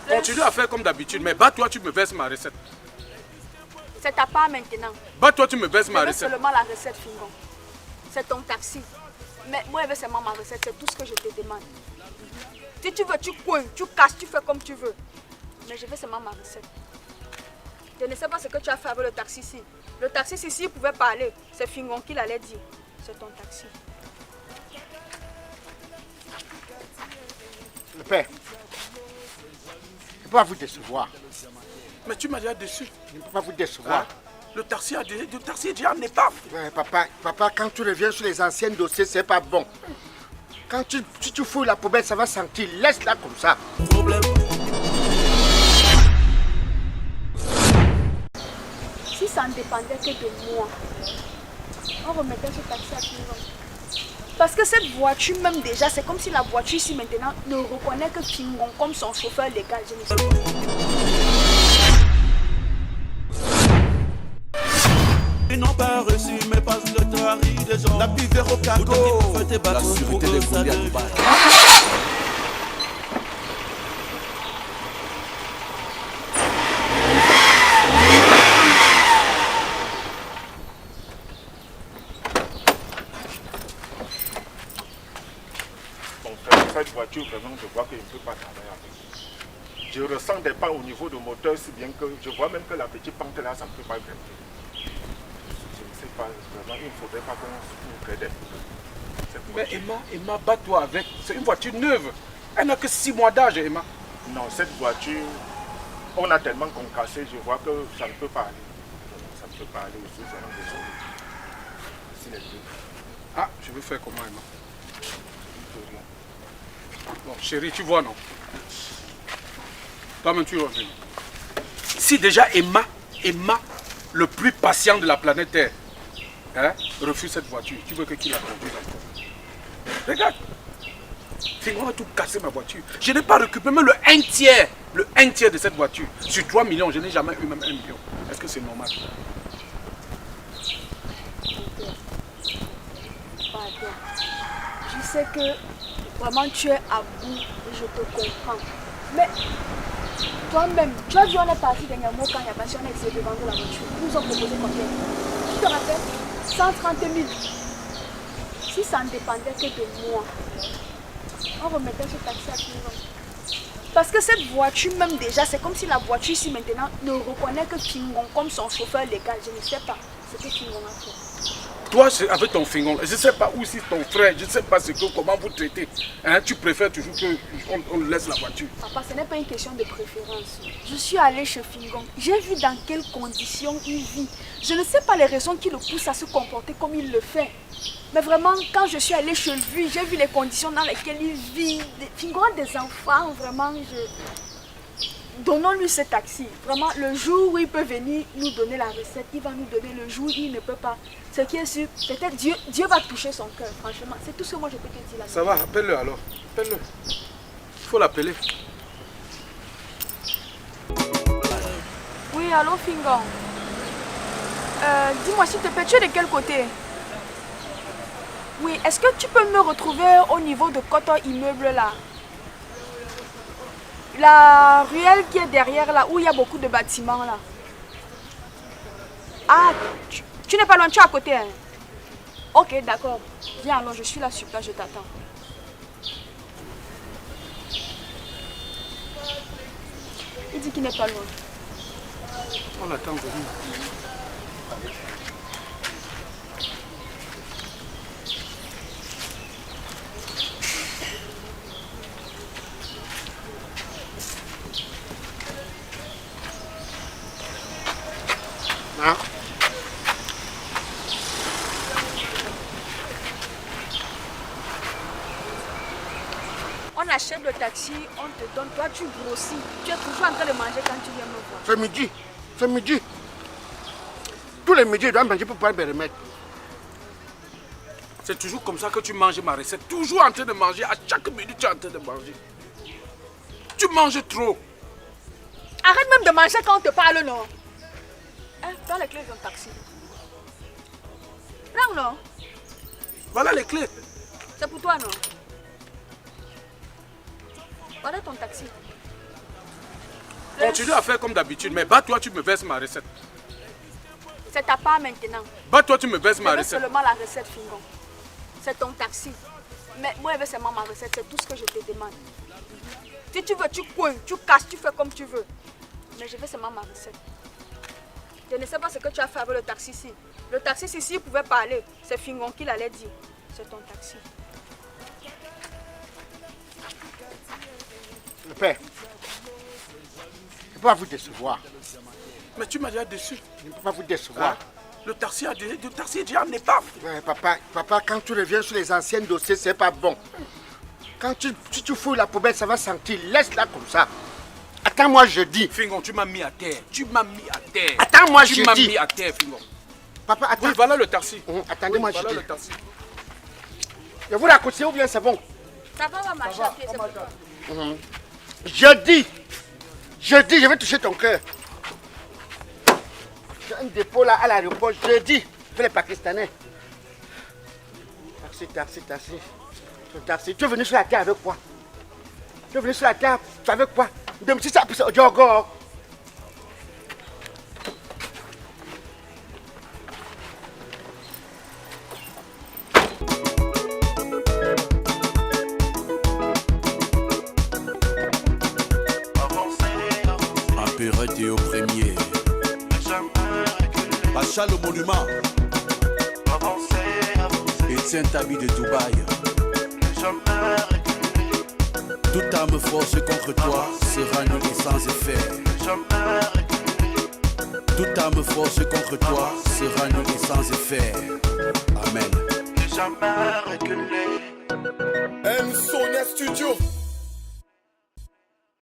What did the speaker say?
Continue à faire comme d'habitude, mais toi tu me verses ma recette. C'est ta part maintenant. Toi tu me verses ma Je veux recette. seulement la recette, Fingon. C'est ton taxi. Mais moi, je veux seulement ma recette, c'est tout ce que je te demande. Si tu veux, tu coins, tu casses, tu fais comme tu veux. Mais je veux seulement ma recette. Je ne sais pas ce que tu as fait avec le taxi ici. Le taxi ici, s'il pouvait parler, c'est Fingon qui l'allait dire. C'est ton taxi. Le père, je ne peux pas vous décevoir. Mais tu m'as déjà déçu. Je ne peux pas vous décevoir. Hein? Le taxi est déjà en épave. Ouais, papa, quand tu reviens sur les anciens dossiers, c'est pas bon. Quand tu fouilles la poubelle, ça va sentir. Laisse-la comme ça. Si ça ne dépendait que de moi, on remettait ce taxi à Fingon. Parce que cette voiture, même déjà, c'est comme si la voiture ici maintenant ne reconnaît que Fingon comme son chauffeur légal. Je ne sais pas. Ils n'ont pas reçu mes passe-le-temps des gens. La vie vers au cargo. La sûreté des folies à Dubaï. Cette voiture, vraiment, je vois que je ne peux pas travailler avec. Je ressens des pans au niveau du moteur, si bien que je vois même que la petite pente là, ça ne peut pas grimper. Je ne sais pas, vraiment, il ne faudrait pas qu'on nous aide. Mais Emma, bats-toi avec. C'est une voiture neuve. Elle n'a que 6 mois d'âge, Emma. Non, cette voiture, on a tellement concassé, je vois que ça ne peut pas aller. Ça ne peut pas aller aussi, c'est un désolé. Ah, je veux faire comment, Emma? Bon, chérie, tu vois, non? Toi-même, tu reviens. Si déjà Emma, le plus patient de la planète Terre, hein, refuse cette voiture, tu veux que qui la conduise encore? Regarde. Fingon a tout cassé ma voiture. Je n'ai pas récupéré même le 1/3 de cette voiture. Sur 3 millions, je n'ai jamais eu même 1 million. Est-ce que c'est normal? Je sais que vraiment tu es à bout et je te comprends. Mais toi-même, tu as vu, on est parti dernièrement quand il y a pas si on a essayé de vendre la voiture. Ils nous ont proposé combien? Tu te rappelles? 130 000. Si ça ne dépendait que de moi, on remettait ce taxi à Fingon. Parce que cette voiture même déjà, c'est comme si la voiture ici maintenant ne reconnaît que Fingon comme son chauffeur légal. Je ne sais pas ce que Fingon a fait. Toi, avec ton Fingon, je ne sais pas où c'est ton frère, je ne sais pas comment vous traitez. Hein, tu préfères toujours qu'on laisse la voiture. Papa, ce n'est pas une question de préférence. Je suis allée chez Fingon. J'ai vu dans quelles conditions il vit. Je ne sais pas les raisons qui le poussent à se comporter comme il le fait. Mais vraiment, quand je suis allée chez lui, j'ai vu les conditions dans lesquelles il vit. Fingon a des enfants, vraiment, donnons-lui ce taxi. Vraiment, le jour où il peut venir nous donner la recette, il va nous donner. Le jour où il ne peut pas. Ce qui est sûr, peut-être Dieu va toucher son cœur, franchement. C'est tout ce que moi je peux te dire là. Ça va, appelle-le alors. Appelle-le. Il faut l'appeler. Oui, allô Fingon. Dis-moi s'il te plaît, tu es de quel côté? Oui, est-ce que tu peux me retrouver au niveau de Coton Immeuble là? La ruelle qui est derrière là, où il y a beaucoup de bâtiments là. Ah, tu n'es pas loin, tu es à côté. Hein? Ok, d'accord. Viens alors, je suis là sur place, je t'attends. Il dit qu'il n'est pas loin. On attend venir. Hein? On achète le taxi, on te donne, toi tu grossis. Tu es toujours en train de manger quand tu viens me voir. C'est midi. C'est midi. Tous les midis, je dois manger pour pouvoir me remettre. C'est toujours comme ça que tu manges ma recette. Toujours en train de manger. À chaque minute, tu es en train de manger. Tu manges trop. Arrête même de manger quand on te parle, non? Hein, dans les clés de ton taxi. Là ou non? Voilà les clés. C'est pour toi, non? Voilà ton taxi. continue à faire comme d'habitude, mais toi tu me verses ma recette. C'est ta part maintenant. Toi tu me verses ma Je veux recette. seulement la recette, Fingon. C'est ton taxi. Mais moi, je veux seulement ma recette. C'est tout ce que je te demande. Si tu veux, tu coins, tu casses, tu fais comme tu veux. Mais je veux seulement ma recette. Je ne sais pas ce que tu as fait avec le taxi ici. Le taxi ici, s'il pouvait parler, c'est Fingon qui l'allait dire. C'est ton taxi. Le père, je ne peux pas vous décevoir. Mais tu m'as déjà déçu. Je ne peux pas vous décevoir. Hein? Le taxi est déjà en épave. Ouais, papa, quand tu reviens sur les anciens dossiers, c'est pas bon. Quand tu fouilles la poubelle, ça va sentir. Laisse-la comme ça. Attends-moi jeudi. Fingon, tu m'as mis à terre. Tu m'as mis à terre. Attends-moi jeudi. Tu m'as mis à terre, Fingon. Papa, attends. Oui, voilà le taxi. Attendez-moi voilà jeudi. le taxi. Je vous raconte ou bien c'est bon? Ça va marcher à pied, c'est pour toi. Jeudi, je vais toucher ton cœur. J'ai un dépôt là à l'aéroport. Jeudi, je fais les Pakistanais. Taxi. Tu es venu sur la terre avec quoi? Tu es venu sur la terre avec quoi? De si ça pousse au jogo. Apérette et au premier. Pacha le monument. Etienne Tabi de Dubaï. Toute arme force contre toi sera nulle et sans effet. Toute arme force contre toi sera nulle et sans effet. Amen. M Sonia Studio.